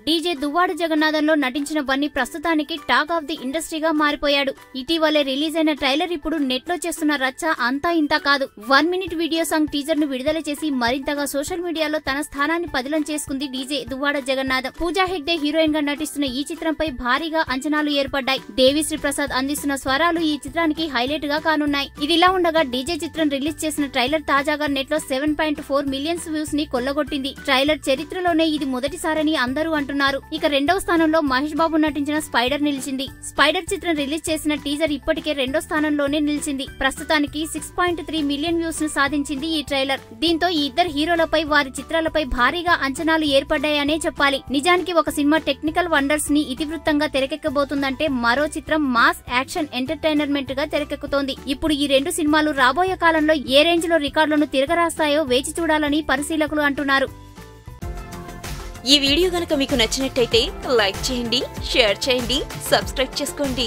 DJ Duvvada జగన్నాథంలో నటించిన బన్నీ ప్రస్తుతానికి talk of the ఇండస్ట్రీగా మారిపోయాడు. ఇటీవలే రిలీజ్ అయిన ట్రైలర్ ఇప్పుడు నెట్ లో చేస్తున్న రచ్చ అంతా ఇంతా కాదు. 1 మినిట్ వీడియో సాంగ్ టీజర్ ను విడుదల చేసి మరింతగా సోషల్ మీడియాలో తన స్థానాన్ని పదిలం చేసుకుంది డీజే దువ్వాడ జగన్నాథం. పూజా హెగ్డే హీరోయిన్ గా నటిస్తున్న ఈ చిత్రంపై భారీగా అంచనాలు ఏర్పడ్డాయి. దేవిశ్రీ ప్రసాద్ అందిస్తున్న స్వరాలు ఈ చిత్రానికి హైలైట్ గా కానున్నాయి. ఇదిలా ఉండగా డీజే చిత్రం రిలీజ్ చేసిన ట్రైలర్ తాజాగా నెట్ లో 7.4 మిలియన్స్ వ్యూస్ ని కొల్లగొట్టింది. ట్రైలర్ చరిత్రలోనే ఇది మొదటిసారని అందరూ అంటున్నారు. ఇక రెండవ స్థానంలో మహేష్ బాబు నటించిన స్పైడర్ నిలిచింది. స్పైడర్ చిత్రం రిలీజ్ చేసిన టీజర్ ఇప్పటికే రెండో స్థానంలోనే నిలిచింది. ప్రస్తుతానికి 6.3 మిలియన్ వ్యూస్ ను సాధించింది ఈ ట్రైలర్. దీంతో ఈ ఇద్దరు హీరోలపై వారి చిత్రాలపై భారీగా అంచనాలు ఏర్పడ్డాయనే చెప్పాలి. నిజానికి ఒక సినిమా టెక్నికల్ వండర్స్ ని ఇతివృత్తంగా తెరకెక్కబోతుందంటే మరో చిత్రం మాస్ యాక్షన్ ఎంటర్టైనర్మెంట్ గా తెరకెక్కుతోంది. ఇప్పుడు ఈ రెండు సినిమాలు రాబోయే కాలంలో ఏ రేంజ్ లో రికార్డులను తిరగరాస్తాయో వేచి చూడాలని పరిశీలకులు అంటున్నారు. ఈ వీడియో గనుక మీకు నచ్చినట్టయితే లైక్ చేయండి, షేర్ చేయండి, సబ్స్క్రైబ్ చేసుకోండి.